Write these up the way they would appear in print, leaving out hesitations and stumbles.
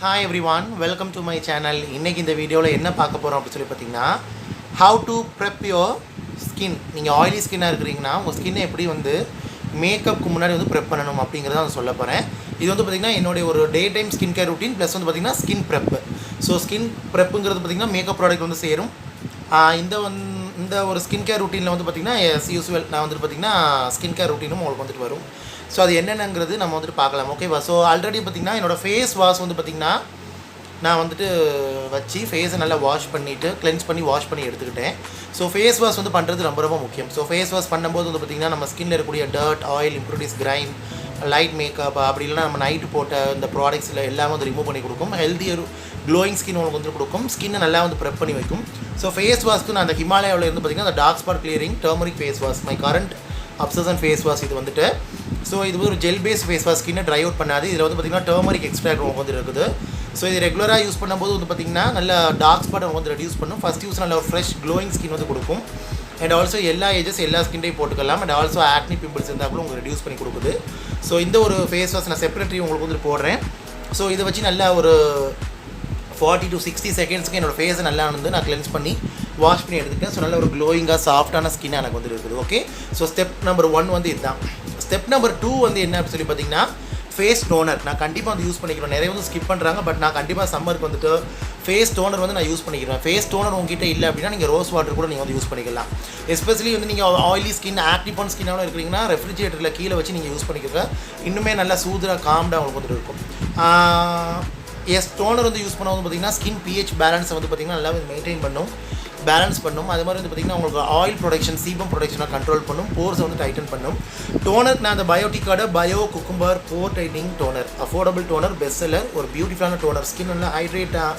Hi everyone, welcome to my channel. இன்னைக்கு இந்த வீடியோவில் என்ன பார்க்க போகிறோம் அப்படின்னு சொல்லி பார்த்தீங்கன்னா how to prep your skin. நீங்கள் ஆயிலி ஸ்கின்னாக இருக்கிறீங்கன்னா உங்கள் ஸ்கின்னை எப்படி வந்து மேக்கப்புக்கு முன்னாடி வந்து ப்ரெப் பண்ணணும் அப்படிங்கிறத நான் சொல்ல போகிறேன். இது வந்து பார்த்திங்கன்னா என்னுடைய ஒரு day time skin care routine plus வந்து பார்த்திங்கன்னா ஸ்கின் ப்ரெப். ஸோ ஸ்கின் ப்ரெப்புங்கிறது பார்த்திங்கன்னா மேக்கப் ப்ராடக்ட் வந்து சேரும். இந்த ஒரு ஸ்கின் கேர் ரூட்டீனில் வந்து பார்த்திங்கன்னா யூஸ்வல் நான் வந்துட்டு பார்த்திங்கன்னா ஸ்கின் கேர் ரூட்டீனும் உங்களுக்கு வந்துட்டு வரும். ஸோ அது என்னென்னங்கிறது நம்ம வந்துட்டு பார்க்கலாம். ஓகேவா? ஸோ ஆல்ரெடி பார்த்திங்கன்னா என்னோடய ஃபேஸ் வாஷ் வந்து பார்த்திங்கன்னா நான் வந்துட்டு வச்சு ஃபேஸை நல்லா வாஷ் பண்ணிவிட்டு கிளென்ஸ் பண்ணி வாஷ் பண்ணி எடுத்துக்கிட்டேன். ஸோ ஃபேஸ் வாஷ் வந்து பண்ணுறது ரொம்ப ரொம்ப முக்கியம். ஸோ ஃபேஸ் வாஷ் பண்ணும்போது வந்து பார்த்திங்கன்னா நம்ம ஸ்கின்னில் இருக்கக்கூடிய dirt, oil, impurities, crime, light makeup அப்படி இல்லைனா நம்ம நைட்டு போட்ட இந்த ப்ராடக்ட்ஸில் எல்லாமே வந்து ரிமூவ் பண்ணி கொடுக்கும். ஹெல்த்தியர் க்ளோயிங் ஸ்கின் உங்களுக்கு வந்து கொடுக்கும். ஸ்கின்னை நல்லா வந்து ப்ரெப் பண்ணி வைக்கும். ஸோ ஃபேஸ் வாஷ்க்கு நான் அந்த ஹிமாலயாவில் இருந்து பார்த்திங்கன்னா அந்த dark spot clearing turmeric face wash my current obsession face wash இது வந்துட்டு. ஸோ இது வந்து ஒரு ஜெல் பேஸ் ஃபேஸ் வாஷ், ஸ்கின்னை ட்ரை அவுட் பண்ணாது. இதில் வந்து பார்த்திங்கன்னா டர்மரிக் எக்ஸ்ட்ராக்ட் உங்களுக்கு வந்து இருக்குது. ஸோ இது ரெகுலராக யூஸ் பண்ணும்போது வந்து பார்த்திங்கன்னா நல்ல டார்க் ஸ்பாட் அவங்க வந்து ரெடியூஸ் பண்ணும். ஃபஸ்ட் யூஸ் நல்ல ஒரு ஃப்ரெஷ் க்ளோயிங் ஸ்கின் வந்து கொடுக்கும். அண்ட் ஆல்சோ எல்லா ஏஜஸ் எல்லா ஸ்கின்டையும் போட்டுக்கலாம். அண்ட் ஆல்சோ ஆக்னி பிம்பிள்ஸ் இருந்தால் கூட உங்களுக்கு ரெடியூஸ் பண்ணி கொடுக்குது. ஸோ இந்த ஒரு ஃபேஸ் வாஷ் நான் செப்பரேட்ரி உங்களுக்கு வந்து போடுறேன். ஸோ இதை வச்சு நல்லா ஒரு 40 to 60 செகண்ட்ஸ்க்கு என்னோடய ஃபேஸை நல்லா வந்து நான் கிளென்ஸ் பண்ணி வாஷ் பண்ணி எடுத்துக்கிட்டேன். ஸோ நல்ல ஒரு க்ளோயிங்காக சாஃப்டான ஸ்கின்னாக எனக்கு வந்து இருக்குது. ஓகே, ஸோ ஸ்டெப் நம்பர் 1 வந்து இதுதான். ஸ்டெப் நம்பர் 2 வந்து என்ன அப்படின்னு சொல்லி பார்த்தீங்கன்னா ஃபேஸ் டோனர். நான் கண்டிப்பாக வந்து யூஸ் பண்ணிக்கிறேன். நிறைய வந்து ஸ்கிப் பண்ணுறாங்க, பட் நான் கண்டிப்பாக சம்மருக்கு வந்துட்டு ஃபேஸ் டோனர் வந்து நான் யூஸ் பண்ணிக்கிறேன். ஃபேஸ் டோனர் உங்ககிட்ட இல்லை அப்படின்னா நீங்கள் ரோஸ் வாட்டர் கூட நீங்கள் வந்து யூஸ் பண்ணிக்கலாம். எஸ்பெஷலி வந்து நீங்கள் ஆயிலி ஸ்கின், ஆக்டிவான ஸ்கின்னாலும் இருக்கிறீங்கன்னா ரெஃப்ரிஜிரேட்டரில் கீழே வச்சு நீங்கள் யூஸ் பண்ணிக்கிறங்க. இன்னுமே நல்லா சூதராக காம்டாக உங்களுக்கு வந்துட்டு இருக்கும். டோனர் வந்து யூஸ் பண்ண வந்து பார்த்திங்கன்னா ஸ்கின் பிஹெச் பேலன்ஸை வந்து பார்த்திங்கன்னா நல்லா மெயின்டைன் பண்ணும், பேலன்ஸ் பண்ணும். அது மாதிரி வந்து பார்த்திங்கன்னா உங்களுக்கு ஆயில் ப்ரொடக்ஷன், சீபம் ப்ரொடக்ஷனாக கண்ட்ரோல் பண்ணும், போர்ஸை வந்து டைட்டன் பண்ணும். டோனர் நான் அந்த பயோட்டிக்கான bio cucumber pore tightening toner, affordable toner, best seller, ஒரு பியூட்டிஃபுல்லான டோனர். ஸ்கின் நல்லா ஹைட்ரேட்டாக,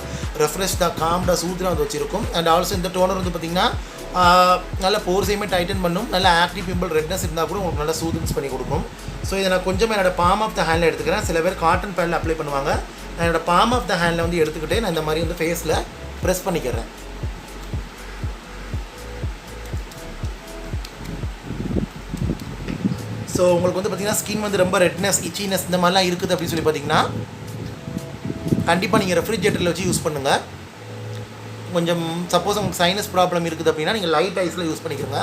ரெஃப்ரெஷ்டாக, காம்டாக, சூதராக வந்து வச்சிருக்கும். அண்ட் ஆல்சோ இந்த டோனர் வந்து பார்த்திங்கன்னா நல்ல போர்ஸையுமே டைட்டன் பண்ணும். நல்ல ஆக்டிவ் பிம்பிள் ரெட்னஸ் இருந்தால் கூட உங்களுக்கு நல்லா சூதன்ஸ் பண்ணி கொடுக்கும். ஸோ இதை நான் கொஞ்சமாக என்னோடய பாம் ஆஃப் த ஹேண்டில் எடுத்துக்கிறேன். சில பேர் காட்டன் பேடில் அப்ளை பண்ணுவாங்க. நான் என்னோடய பாம் ஆஃப் த ஹேண்டில் வந்து எடுத்துக்கிட்டே நான் இந்த மாதிரி வந்து ஃபேஸில் ப்ரெஸ் பண்ணிக்கிறேன். ஸோ உங்களுக்கு வந்து பார்த்திங்கன்னா ஸ்கின் வந்து ரொம்ப ரெட்னஸ், இச்சினஸ் இந்த மாதிரிலாம் இருக்குது அப்படின்னு சொல்லி பார்த்தீங்கன்னா கண்டிப்பாக நீங்கள் ரெஃப்ரிஜரேட்டரில் வச்சு யூஸ் பண்ணுங்கள். கொஞ்சம் சப்போஸ் உங்களுக்கு சைனஸ் ப்ராப்ளம் இருக்குது அப்படின்னா நீங்கள் லைட் ஐஸில் யூஸ் பண்ணிக்கிறங்க.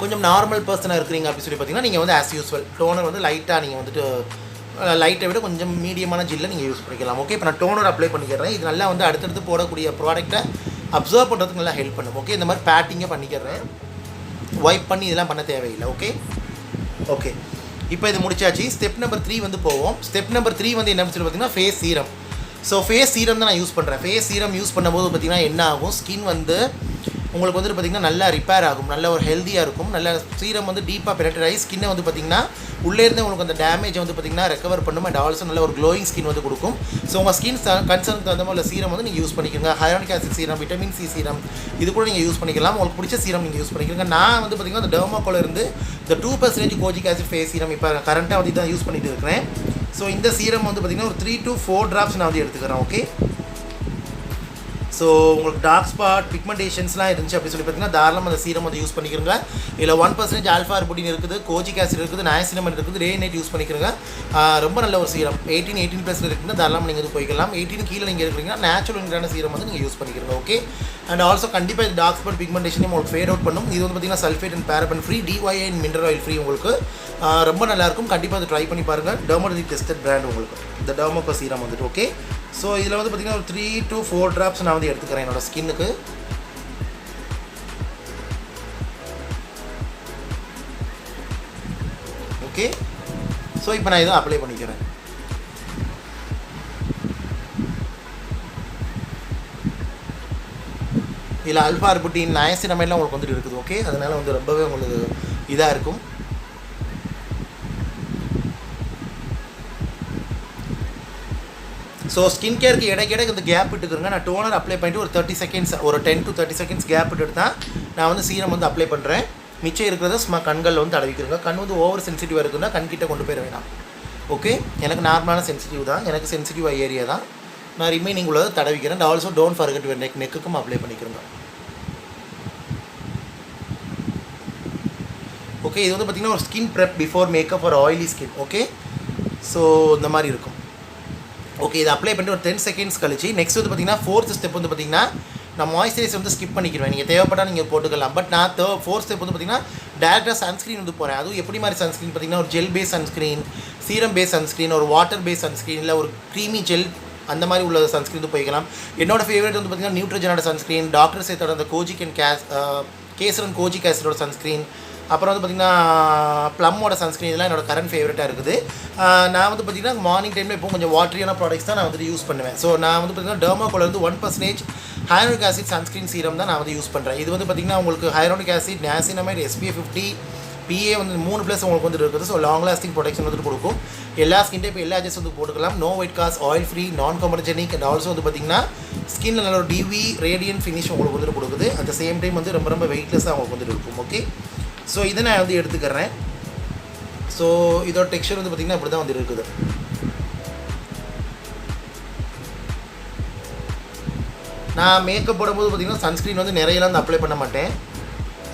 கொஞ்சம் நார்மல் பர்சனாக இருக்கிறீங்க அப்படின்னு சொல்லி பார்த்தீங்கன்னா நீங்கள் வந்து ஆஸ் யூஸ்வல் டோனர் வந்து லைட்டாக நீங்கள் வந்துட்டு லைட்டை விட கொஞ்சம் மீடியமான ஜில்லை நீங்கள் யூஸ் பண்ணிக்கலாம். ஓகே, இப்போ நான் டோனர் அப்ளை பண்ணிக்கிறேன். இது நல்லா வந்து அடுத்தடுத்து போடக்கூடிய ப்ராடக்ட்டை அப்சர்வ் பண்ணுறதுக்கு நல்லா ஹெல்ப் பண்ணும். ஓகே, இந்த மாதிரி பேட்டிங்காக பண்ணிக்கிறேன். வைப் பண்ணி இதெல்லாம் பண்ண தேவையில்லை. ஓகே, இப்போ இது முடிச்சாச்சு. ஸ்டெப் நம்பர் 3 வந்து போவோம். ஸ்டெப் நம்பர் 3 வந்து என்ன சொல்லி பார்த்தீங்கன்னா face serum. So face serum தான் நான் யூஸ் பண்ணுறேன். ஃபேஸ் சீரம் யூஸ் பண்ணும்போது பார்த்திங்கன்னா என்ன ஆகும், ஸ்கின் வந்து உங்களுக்கு வந்துட்டு பார்த்திங்கன்னா நல்லா ரிப்பேர் ஆகும், நல்ல ஒரு ஹெல்த்தியாக இருக்கும். நல்ல சீரம் வந்து டீப்பாக பெனட்ரேட் ஆகி ஸ்கின்னை வந்து பார்த்திங்கன்னா உள்ளேருந்து உங்களுக்கு அந்த டேமேஜை வந்து பார்த்திங்கன்னா ரெக்கவர் பண்ணும். அண்ட் ஆல்சோ நல்ல ஒரு க்ளோயிங் ஸ்கின் வந்து கொடுக்கும். ஸோ உங்கள் ஸ்கின் கன்சர்னுக்கு தகுந்த மாதிரி சீரம் வந்து நீங்கள் யூஸ் பண்ணிக்கோங்க. Hyaluronic acid serum, vitamin C serum இது கூட நீங்கள் யூஸ் பண்ணிக்கலாம். உங்களுக்கு பிடிச்ச சீரம் நீங்கள் யூஸ் பண்ணிக்கிறீங்க. நான் வந்து பார்த்திங்கன்னா அந்த டெர்மாக்கோல இருந்து இந்த 2% கோஜிக் ஆசிட் ஃபேஸ் சீரம் இப்போ கரண்ட்டாக வந்து தான் யூஸ் பண்ணிட்டு இருக்கிறேன். ஸோ இந்த சீரம் வந்து பார்த்திங்கன்னா ஒரு 3 to 4 drops நான் வந்து எடுத்துக்கிறேன். ஓகே, ஸோ உங்களுக்கு டார்க் ஸ்பாட், பிக்மெண்டேஷன்ஸ்லாம் இருந்துச்சு அப்படின்னு சொல்லி பார்த்தீங்கன்னா தாராளமாக அந்த சீரம் வந்து யூஸ் பண்ணிக்கிறங்க. இதில் 1% ஆல்ஃபா ஆர்புட்டின் இருக்குது, கோஜிக் ஆசிட் இருக்குது, நயாசினமைட் இருக்குது, டே நைட் யூஸ் பண்ணிக்கிறங்க. ரொம்ப நல்ல ஒரு சீரம். 18+ இருக்குன்னா தாராளமாக நீங்கள் வந்து போய்க்கலாம். 18 கீழே நீங்கள் இருக்கிறீங்கன்னா நேச்சுரல் இன்கிரான சீரம் வந்து நீங்கள் யூஸ் பண்ணிக்கிறங்க. ஓகே, அண்ட் ஆல்சோ கண்டிப்பாக இது டார்க் ஸ்பாட் பிக்மெண்டேஷனையும் உங்களுக்கு ஃபேட் அவுட் பண்ணும். இது வந்து பார்த்திங்கன்னா sulphate and paraben free, DYA and mineral oil free. உங்களுக்கு ரொம்ப நல்லாயிருக்கும். கண்டிப்பாக அதை ட்ரை பண்ணி பாருங்கள். டெர்மோலஜிக் டெஸ்டட் பிராண்ட் உங்களுக்கு இந்த டெர்மோகோ சீரம் வந்துட்டு. ஓகே, ஸோ இதில் வந்து பார்த்திங்கன்னா ஒரு 3 to 4 drops நான் வந்து எடுத்துக்கிறேன் என்னோடய ஸ்கின்னுக்கு. ஓகே, ஸோ இப்போ நான் இதை அப்ளை பண்ணிக்கிறேன். இதில் ஆல்ஃபா ஆர்புட்டின், நயாசினமைட்லாம் உங்களுக்கு வந்துட்டு இருக்குது. ஓகே, அதனால் வந்து ரொம்பவே உங்களுக்கு இதாக இருக்கும். ஸோ ஸ்கின் கேருக்கு இடைக்கு இந்த கேப் விட்டுக்கிறங்க. நான் டோனர் அப்ளை பண்ணிட்டு ஒரு 30 செகண்ட்ஸ், ஒரு 10 to 30 செகண்ட்ஸ் கேப் விட்டு தான் நான் வந்து சீரம் வந்து அப்ளை பண்ணுறேன். மிச்சம் இருக்கிறத சும்மா கண்களில் வந்து தடவிக்கிறங்க. கண் வந்து ஓவர் சென்சிட்டிவாக இருக்குதுன்னா கண்கிட்ட கொண்டு போயிட வேணாம். ஓகே, எனக்கு நார்மலான சென்சிட்டிவ் தான், எனக்கு சென்சிட்டிவாக ஏரியா தான். நான் ரிமைனிங் உள்ளதை தடவிக்கிறேன். ஆல்சோ டோன்ட் ஃபர்கெட் யுவர் நெக்குக்கும் அப்ளை பண்ணிக்கிறேங்க. ஓகே, இது வந்து பார்த்திங்கன்னா ஒரு skin prep before makeup for oily skin. Okay, so இந்த மாதிரி இருக்கும். ஓகே, இதை அப்ளை பண்ணிட்டு ஒரு 10 செகண்ட்ஸ் கழிச்சு நெக்ஸ்ட் வந்து பார்த்திங்கன்னா ஃபோர்த் ஸ்டெப் வந்து பார்த்திங்கன்னா நான் மாய்ஸ்சரைசர் வந்து ஸ்கிப் பண்ணிக்கிறேன். நீங்கள் தேவைப்பட்டால் நீங்கள் போட்டுக்கலாம். பட் நான் ஃபோர்த் ஸ்டெப் வந்து பார்த்திங்கன்னா டேரெக்டாக சன்ஸ்க்ரீன் வந்து போகிறேன். அதுவும் எப்படி மாதிரி சன்ஸ்க்ரீன் பார்த்திங்கன்னா ஒரு gel base sunscreen, serum base sunscreen, ஒரு வாட்டர் பேஸ் சன்ஸ்க்ரீன், இல்லை ஒரு க்ரீமி ஜெல் அந்த மாதிரி உள்ள சன்ஸ்க்ரீன் வந்து போய்க்கலாம். என்னோட ஃபேவரட் வந்து பார்த்திங்கன்னா நியூட்ரஜனோட சன்ஸ்க்ரீன், டாக்டர் சேத்தோட அந்த கோஜிக் அண்ட் கேசரன் கோஜிக் ஆசிடோட சன்ஸ்க்ரீன், அப்புறம் வந்து பார்த்திங்கன்னா ப்ளம்மோட சன்ஸ்க்ரீன், இதெல்லாம் என்னோட கரண்ட் ஃபேவரட்டாக இருக்குது. நான் வந்து பார்த்திங்கன்னா மார்னிங் டைமில் இப்போ கொஞ்சம் வாட்டரியான ப்ராடக்ட்ஸ் தான் நான் வந்துட்டு யூஸ் பண்ணுவேன். ஸோ நான் வந்து பார்த்திங்கன்னா டெர்மாகோல வந்து 1% ஹைலூரிக் ஆசிட் சன்ஸ்க்ரீன் சீரம் தான் நான் வந்து யூஸ் பண்ணுறேன். இது வந்து பார்த்திங்கன்னா உங்களுக்கு ஹைலூரிக் ஆசிட், நியாசினமைட், SPF 50, PA வந்து 3+ உங்களுக்கு வந்துட்டு இருக்குது. ஸோ லாங் லாஸ்டிங் ப்ரொடெக்ஷன் வந்துட்டு கொடுக்கும். எல்லா ஸ்கின் டைப் எல்லா ஏஜஸ் வந்து போட்டுக்கலாம். No white cast, oil free, non comedogenic and also வந்து பார்த்திங்கன்னா ஸ்கின்ல நல்ல ஒரு டிவி ரேடியன்ட் ஃபினிஷ் உங்களுக்கு வந்துட்டு கொடுக்குது. அட் த சேம் டைம் வந்து ரொம்ப வெயிட்லெஸ்ஸாக உங்களுக்கு வந்துட்டு இருக்கும். ஓகே, ஸோ இதை நான் வந்து எடுத்துக்கிறேன். ஸோ இதோட டெக்ஸ்சர் வந்து பார்த்திங்கன்னா இப்படி தான் வந்து இருக்குது. நான் மேக்கப் போடும்போது பார்த்திங்கன்னா சன்ஸ்க்ரீன் வந்து நிறையலாம் வந்து அப்ளை பண்ண மாட்டேன்.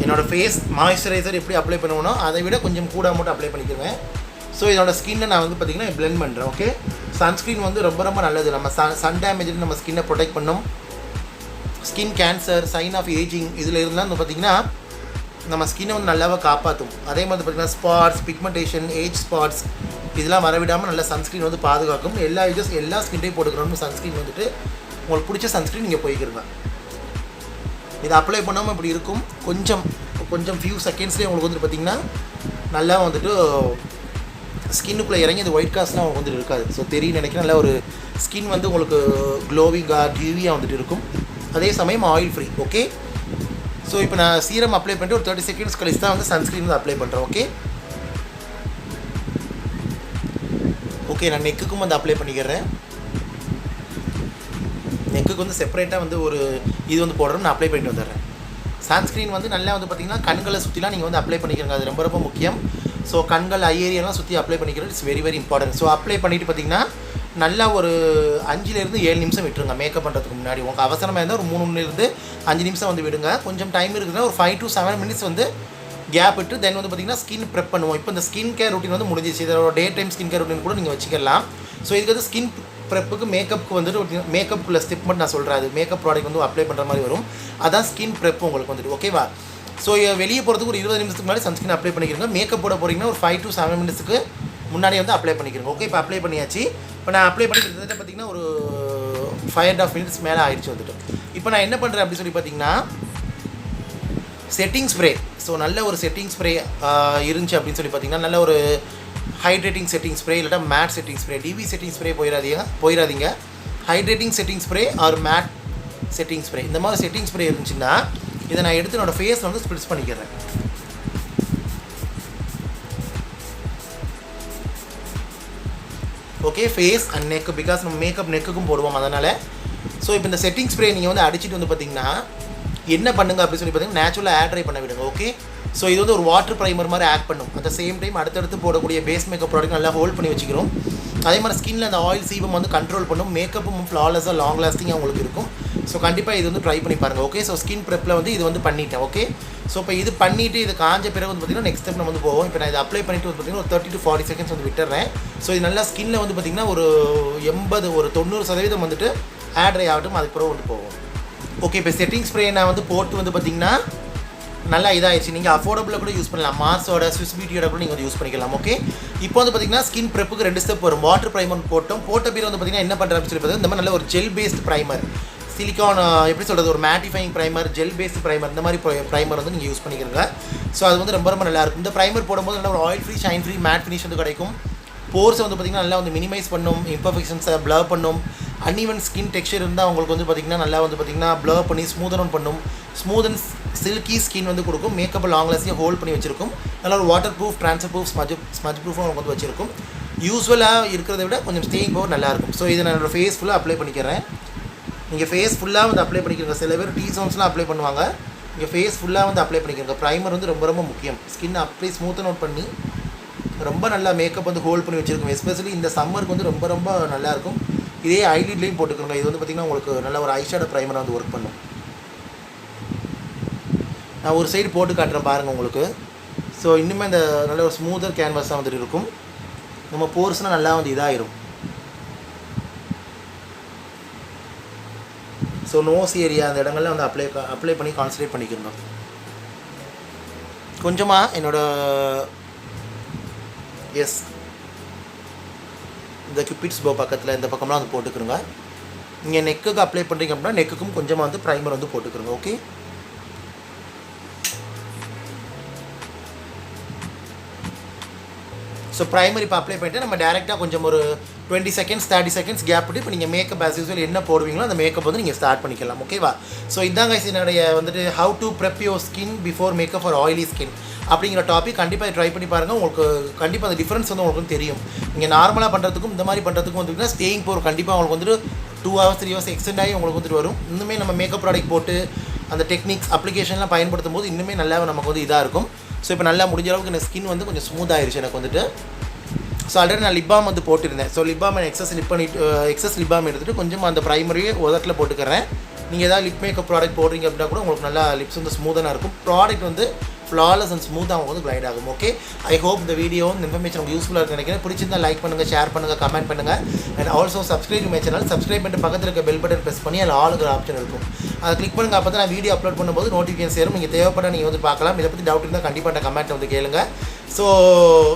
என்னோடய ஃபேஸ் மாய்ஸ்சரைசர் எப்படி அப்ளை பண்ணுவேனோ அதை விட கொஞ்சம் கூட மட்டும் அப்ளை பண்ணிக்குவேன். ஸோ என்னோடய ஸ்கின்னை நான் வந்து பார்த்திங்கன்னா பிளெண்ட் பண்ணுறேன். ஓகே, சன்ஸ்க்ரீன் வந்து ரொம்ப நல்லது. நம்ம சன் டேமேஜ் நம்ம ஸ்கின்னை ப்ரொடெக்ட் பண்ணும். Skin cancer, sign of ageing இதில் இருந்தால் வந்து பார்த்திங்கன்னா நம்ம ஸ்கின்னை வந்து நல்லாவே காப்பாற்றும். அதே மாதிரி பார்த்திங்கன்னா ஸ்பாட்ஸ், பிக்மெண்டேஷன், ஏஜ் ஸ்பாட்ஸ் இதெல்லாம் வரவிடாமல் நல்லா சன்ஸ்க்ரீன் வந்து பாதுகாக்கும். எல்லா ஸ்கின்டையும் போட்டுக்கிறோம்னு சன்ஸ்க்ரீன் வந்துட்டு உங்களுக்கு பிடிச்ச சன்ஸ்க்ரீன் நீங்கள் போய்க்கிறங்க. இதை அப்ளை பண்ணாமல் இப்படி இருக்கும். கொஞ்சம் ஃபியூ செகண்ட்ஸ்லேயே உங்களுக்கு வந்துட்டு பார்த்திங்கன்னா நல்லா வந்துட்டு ஸ்கின்னுக்குள்ளே இறங்கி அந்த ஒயிட் காஸ்ட்லாம் உங்களுக்கு வந்துட்டு இருக்காது. ஸோ தெரியும் நினைக்கிறேன். நல்லா ஒரு ஸ்கின் வந்து உங்களுக்கு க்ளோவிங்காக டிவியாக வந்துட்டு இருக்கும். அதே சமயம் ஆயில் ஃப்ரீ. ஓகே, ஸோ இப்போ நான் சீரம் அப்ளை பண்ணிட்டு ஒரு 30 செகண்ட்ஸ் கழிச்சு தான் வந்து சன்ஸ்க்ரீன் வந்து அப்ளை பண்ணுறேன். ஓகே, நான் நெக்குக்கும் வந்து அப்ளை பண்ணிக்கிறேன். நெக்குக்கு வந்து செப்பரேட்டாக வந்து ஒரு இது வந்து போடுறோம். நான் அப்ளை பண்ணிட்டு வந்துடுறேன். சன்ஸ்க்ரீன் வந்து நல்லா வந்து பார்த்திங்கன்னா கண்களை சுற்றிலாம் நீங்கள் வந்து அப்ளை பண்ணிக்கிறங்க. அது ரொம்ப முக்கியம். ஸோ கண்கள், ஐ ஏரியாலாம் சுற்றி அப்ளை பண்ணிக்கிறது it's very important. So apply பண்ணிவிட்டு பார்த்திங்கன்னா நல்லா ஒரு 5லேருந்து 7 நிமிஷம் விட்டுருங்க. மேக்கப் பண்ணுறதுக்கு முன்னாடி உங்களுக்கு அவசரமாக இருந்தால் ஒரு 3லேருந்து 5 நிமிஷம் வந்து விடுங்க. கொஞ்சம் டைம் இருக்குதுன்னா ஒரு 5 to 7 மினிட்ஸ் வந்து கேப் விட்டு தென் வந்து பார்த்திங்கன்னா ஸ்கின் ப்ரெப் பண்ணுவோம். இப்போ இந்த ஸ்கின் கேர் ரூட்டின் வந்து முடிஞ்சிச்சு. இதோட டே டைம் ஸ்கின் கேர் ரூட்டின் கூட நீங்கள் வச்சுக்கலாம். ஸோ இதுக்கு வந்து ஸ்கின் ப்ரெப்புக்கு மேக்கப்புக்கு வந்துட்டு மேக்கப்புக்குள்ள ஸ்டெப் மட்டும் நான் சொல்கிறேன். அது மேக்கப் ப்ராடக்ட் வந்து அப்ளை பண்ணுற மாதிரி வரும். அதான் ஸ்கின் ப்ரெப் உங்களுக்கு வந்துட்டு. ஓகேவா? ஸோ வெளியே போகிறதுக்கு ஒரு 20 நிமிஷத்துக்கு முன்னாடி சன்ஸ்கிரீன் அப்ளை பண்ணிக்கிறங்க. மேக்கப் போட போகிறீங்கன்னா ஒரு 5 to 7 மினிட்ஸுக்கு முன்னாடி வந்து அப்ளை பண்ணிக்கிறங்க. ஓகே, இப்போ அப்ளை பண்ணியாச்சு. இப்போ நான் அப்ளை பண்ணி கிட்டத்தட்ட பார்த்திங்கன்னா ஒரு 5.5 மினிட்ஸ் மேலே ஆயிடுச்சு வந்துட்டு. இப்போ நான் என்ன பண்ணுறேன் அப்படின்னு சொல்லி பார்த்தீங்கன்னா செட்டிங் ஸ்ப்ரே. ஸோ நல்ல ஒரு செட்டிங் ஸ்ப்ரே இருந்துச்சு அப்படின்னு சொல்லி பார்த்தீங்கன்னா நல்ல ஒரு ஹைட்ரேட்டிங் செட்டிங் ஸ்ப்ரே இல்லாட்டா matte setting spray. Dewy setting spray போயிடாதீங்க. Hydrating setting spray or matte setting spray இந்த மாதிரி செட்டிங் ஸ்ப்ரே இருந்துச்சுன்னா இதை நான் எடுத்து என்னோடய ஃபேஸில் வந்து ஸ்ப்ரிட்ஸ் பண்ணிக்கிறேன். Okay, face and neck, because நம்ம மேக்கப் நெக்குக்கும் போடுவோம் அதனால். ஸோ இப்போ இந்த செட்டிங் ஸ்ப்ரே நீங்கள் வந்து அடிச்சுட்டு வந்து பார்த்திங்கன்னா என்ன பண்ணுங்க அப்படின்னு சொல்லி பார்த்தீங்கன்னா நேச்சுரலாக ஏர் ட்ரை பண்ண விடுங்க. ஓகே, ஸோ இது வந்து ஒரு வாட்டர் ப்ரைமர் மாதிரி ஆக்ட் பண்ணும். அட் த சேம் டைம் அடுத்தடுத்து போடக்கூடிய பேஸ் மேக்கப் ப்ராடக்ட் நல்லா ஹோல்ட் பண்ணி வச்சுக்கிறோம். அதே மாதிரி ஸ்கின்னில் அந்த ஆயில் சீபம் வந்து கண்ட்ரோல் பண்ணும். மேக்கப்பும் ஃப்ளாலஸாக லாங் லாஸ்டிங்காக உங்களுக்கு இருக்கும். ஸோ கண்டிப்பாக இது வந்து ட்ரை பண்ணி பாருங்கள். ஓகே, ஸோ ஸ்கின் ப்ரெப்பில் வந்து இது வந்து பண்ணிட்டேன். ஓகே, ஸோ இப்போ இது பண்ணிவிட்டு இது காஞ்ச பிறகு வந்து பார்த்திங்கன்னா நெக்ஸ்ட் ஸ்டெப் நம்ம வந்து போவோம். இப்போ நான் இதை அப்ளை பண்ணிட்டு வந்து பார்த்திங்கன்னா ஒரு 30 to 40 செகண்ட்ஸ் வந்து விட்டுறேன். ஸோ இது நல்லா ஸ்கின்னில் வந்து பார்த்திங்கன்னா ஒரு 90% வந்துட்டு ஏர் ட்ரை ஆகட்டும். அதுக்கப்புறம் வந்து போவோம். ஓகே, இப்போ செட்டிங் ஸ்ப்ரே நான் வந்து போட்டு வந்து பார்த்திங்கன்னா நல்லா இதாகிடுச்சு. நீங்கள் அஃபோர்டபுளாக கூட யூஸ் பண்ணலாம். மார்ஸோட, ஸ்விஸ் பியூட்டியோட கூட நீங்கள் வந்து யூஸ் பண்ணிக்கலாம். ஓகே, இப்போ வந்து பார்த்திங்கன்னா ஸ்கின் ப்ரெப்புக்கு 2 ஸ்டெப் வரும். வாட்டர் ப்ரைமர் போட்ட பிறகு வந்து பார்த்திங்கன்னா என்ன பண்ணுறேன் அப்படின்னு சொல்லி பார்த்தீங்கன்னா இந்த மாதிரி நல்ல ஒரு ஜெல் பேஸ்ட் ப்ரைமர், சிலிக்கான் எப்படி சொல்கிறது, ஒரு mattifying primer, gel based primer, இந்த மாதிரி ப்ரைமர் வந்து நீங்கள் யூஸ் பண்ணிக்கிறீங்க. ஸோ அது வந்து ரொம்ப நல்லாயிருக்கும். இந்த ப்ரைமர் போடும்போது நல்லா ஒரு oil free, shine free, matte finish வந்து கிடைக்கும். போர்ஸை வந்து பார்த்திங்கன்னா நல்லா வந்து மினிமைஸ் பண்ணும், இம்பர்ஃபெக்ஷன்ஸை ப்ளர் பண்ணும். அன்இவன் ஸ்கின் டெக்ஸ்சர் இருந்தால் உங்களுக்கு வந்து பார்த்திங்கன்னா நல்லா வந்து பார்த்திங்கன்னா ப்ளர் பண்ணி ஸ்மூதன் பண்ணும். ஸ்மூத் அண்ட் சில்கி ஸ்கின் வந்து கொடுக்கும். மேக்கப் லாங் லாஸ்டிங்காக ஹோல்ட் பண்ணி வச்சிருக்கும். நல்லா ஒரு water proof, transfer proof, smudge ப்ரூஃபும் உங்களுக்கு வந்து வச்சிருக்கும். யூஸ்வலாக இருக்கிறத விட கொஞ்சம் ஸ்டேயிங் பவர் நல்லாயிருக்கும். ஸோ இதை நான் என்னோடய ஃபேஸ் ஃபுல்லாக அப்ளை பண்ணிக்கிறேன். நீங்கள் ஃபேஸ் ஃபுல்லாக வந்து அப்ளை பண்ணிக்கிறீங்க. சில பேர் டீ ஜோன்ஸ்லாம் அப்ளை பண்ணுவாங்க. நீங்கள் ஃபேஸ் ஃபுல்லாக வந்து அப்ளை பண்ணிக்கிறீங்க. ப்ரைமர் வந்து ரொம்ப முக்கியம். ஸ்கின் அப்படியே ஸ்மூத்தன் அவுட் பண்ணி ரொம்ப நல்லா மேக்கப் வந்து ஹோல்ட் பண்ணி வச்சுருக்கும். எஸ்பெஷலி இந்த சம்மருக்கு வந்து ரொம்ப நல்லாயிருக்கும். இதே ஐலிட்லேயும் போட்டுக்கோங்க. இது வந்து பார்த்திங்கன்னா உங்களுக்கு நல்ல ஒரு ஐஷேடோ ப்ரைமராக வந்து ஒர்க் பண்ணும். நான் ஒரு சைடு போட்டு காட்டுறேன் பாருங்கள் உங்களுக்கு. ஸோ இன்னுமே இந்த நல்ல ஒரு ஸ்மூத்தர் கேன்வாஸாக வந்துட்டு இருக்கும். நம்ம போர்ஸ்னால் நல்லா வந்து இதாகிடும். ஸோ நோஸ் ஏரியா அந்த இடங்கள்ல வந்து அப்ளை பண்ணி கான்சன்ட்ரேட் பண்ணிக்கணும். கொஞ்சமாக என்னோடய இந்த கியூபிட்ஸ் போ பக்கத்தில் இந்த பக்கம்லாம் வந்து போட்டுக்கிறோங்க. நீங்கள் நெக்குக்கு அப்ளை பண்ணுறீங்க அப்படின்னா நெக்குக்கும் கொஞ்சமாக வந்து ப்ரைமர் வந்து போட்டுக்கிறோங்க. ஓகே, ஸோ ப்ரைமர் இப்போ அப்ளை பண்ணிட்டு நம்ம டேரெக்டாக கொஞ்சம் ஒரு 20 செகண்ட்ஸ் 30 செகண்ட்ஸ் கேப் விட்டு இப்போ நீங்கள் மேக்கப் ஆஸ் யூஸ்வல் என்ன போடுவீங்களோ அந்த மேக்கப் வந்து நீங்கள் ஸ்டார்ட் பண்ணிக்கலாம். ஓகேவா? ஸோ இதாங்க என்னுடைய வந்துட்டு how to prep your skin before makeup for oily skin அப்படிங்கிற டாபிக். கண்டிப்பாக ட்ரை பண்ணி பாருங்கள். உங்களுக்கு கண்டிப்பாக அந்த டிஃப்ரென்ஸ் வந்து உங்களுக்கு தெரியும். நீங்கள் நார்மலாக பண்ணுறதுக்கும் இந்த மாதிரி பண்ணுறதுக்கும் வந்துட்டுனா ஸ்டேயிங் பவர் கண்டிப்பாக உங்களுக்கு வந்துட்டு 2 hours 3 hours எக்ஸ்டெண்ட் ஆகி உங்களுக்கு வந்துட்டு வரும். இன்னுமே நம்ம மேக்கப் ப்ராடக்ட் போட்டு அந்த டெக்னிக்ஸ் அப்ளிகேஷன்லாம் பயன்படுத்தும் போது இன்னுமே நல்லா நமக்கு வந்து இதாக இருக்கும். ஸோ இப்போ நல்லா முடிஞ்ச அளவுக்கு இந்த ஸ்கின் வந்து கொஞ்சம் ஸ்மூத் ஆயிடுச்சு எனக்கு வந்துட்டு. ஸோ ஆல்ரெடி நான் லிப் பாம் வந்து போட்டிருந்தேன். So lip balm excess lip balm எடுத்துகிட்டு கொஞ்சம் அந்த ப்ரைமரியே உதட்டில் போட்டுக்கிறேன். நீங்கள் ஏதாவது லிப் மேக்கப் ப்ராடக்ட் போடுறீங்க அப்படின்னா கூட உங்களுக்கு நல்லா லிப்ஸ் வந்து ஸ்மூத்தாக இருக்கும். ப்ராடக்ட் வந்து ஃப்ளாலஸ் அண்ட் ஸ்மூத்தாக அவங்க வந்து கிளைட் ஆகும். ஓகே, ஐ ஹோப் இந்த வீடியோ இந்த இன்ஃபர்மேஷன் உங்களுக்கு யூஸ்ஃபுல்லாக இருக்குன்னு நினைக்கிறேன். பிடிச்சிருந்தா லைக் பண்ணுங்கள், ஷேர் பண்ணுங்கள், கமெண்ட் பண்ணுங்கள். And also subscribe my channel. Subscribe பண்ணிட்டு பக்கத்தில் இருக்க பெல் பட்டன் ப்ரெஸ் பண்ணி அதில் ஆளுங்கிற ஆப்ஷன் இருக்கும், அதை கிளிக் பண்ணுங்கள். அப்போ தான் நான் வீடியோ அப்லோட் பண்ணும்போது நோட்டிஃபிகேஷன் சேரும். நீங்கள் தேவைப்பட நீங்கள் வந்து பார்க்கலாம். இதை பற்றி டவுட் இருந்தால் கண்டிப்பாக அந்த கமெண்ட் வந்து கேளுங்க. ஸோ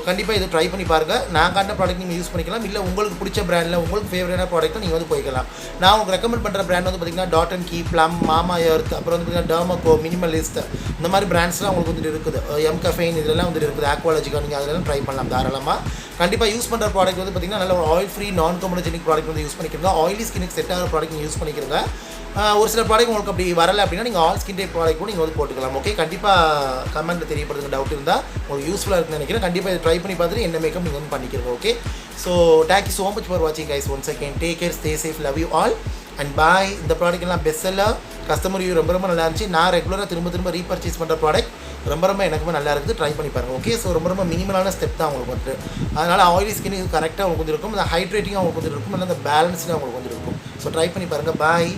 கண்டிப்பாக இது ட்ரை பண்ணி பாருங்கள். நான் காட்டின ப்ராடக்ட் நீங்கள் யூஸ் பண்ணிக்கலாம். இல்லை உங்களுக்கு பிடிச்ச பிராண்டில் உங்களுக்கு ஃபேவரட்டான ப்ராடக்ட்டை நீங்கள் வந்து போய்க்கலாம். நான் உங்களுக்கு ரெக்கமெண்ட் பண்ணுற பிராண்ட் வந்து பார்த்திங்கன்னா டாட் அண்ட் கீ, ப்ளம், மாமா எர்த், அப்புறம் வந்து பார்த்திங்கன்னா டர்மகோ, மினிமலிஸ்ட், இந்த மாதிரி பிராண்ட்ஸ்லாம் உங்களுக்கு வந்துட்டு இருக்குது. எம் கஃபைன் இதெல்லாம் வந்துட்டு இருக்குது. ஆக்வாலஜிக்கா நீங்கள் அதெல்லாம் ட்ரை பண்ணலாம் தாராளமாக. கண்டிப்பாக யூஸ் பண்ணுற ப்ராடக்ட் வந்து பார்த்திங்கன்னா நல்ல ஒரு ஆயில் ஃப்ரீ நான் கம்பனஜெனிக் ப்ராடக்ட் வந்து யூஸ் பண்ணிக்கிறோங்க. ஆயிலி ஸ்கினுக்கு செட் ஆகிற ப்ராடக்ட் நீங்கள் யூஸ் பண்ணிக்கிறங்க. ஒரு சில ப்ராடக்ட் உங்களுக்கு அப்படி வரலை அப்படின்னா நீங்கள் ஆல் ஸ்கின் டைப் ப்ராடக்ட் கூட நீங்கள் வந்து போட்டுக்கலாம். ஓகே, கண்டிப்பாக கமெண்ட்டில் தெரியப்படுறதுக்கு டவுட் இருந்தால் உங்களுக்கு யூஸ்ஃபுல்லாக இருக்குன்னு நினைக்கிறேன். கண்டிப்பாக இதை ட்ரை பண்ணி பார்த்துட்டு என்ன மேக்கப் நீங்கள் வந்து பண்ணிக்கிறோங்க. Okay, so thank you so much for வாட்சிங் guys. Once again take care, stay safe, love you all and bye. இந்த ப்ராடக்ட் எல்லாம் பெஸ்ட் செல்லர், கஸ்டமர் ரிவ்யூ ரொம்ப நல்லா இருந்துச்சு. நான் ரெகுலராக திரும்ப ரீபர்ச்சேஸ் பண்ணுற ப்ராடக்ட் ரொம்ப எனக்குமே நல்லா இருக்குது. ட்ரை பண்ணி பாருங்கள். ஓகே, ஸோ ரொம்ப மினிமலான ஸ்டெப் தான் உங்களுக்கு வந்து. அதனால் ஆயிலி ஸ்கின் இது கரெக்டாக உங்களுக்கு வந்து இருக்கும். அந்த ஹைட்ரேட்டிங்காக உங்களுக்கு வந்து இருக்கும். அந்த பேலன்ஸ்டாக உங்களுக்கு வந்து இருக்கும். ஸோ ட்ரை பண்ணி பாருங்கள். பாய்.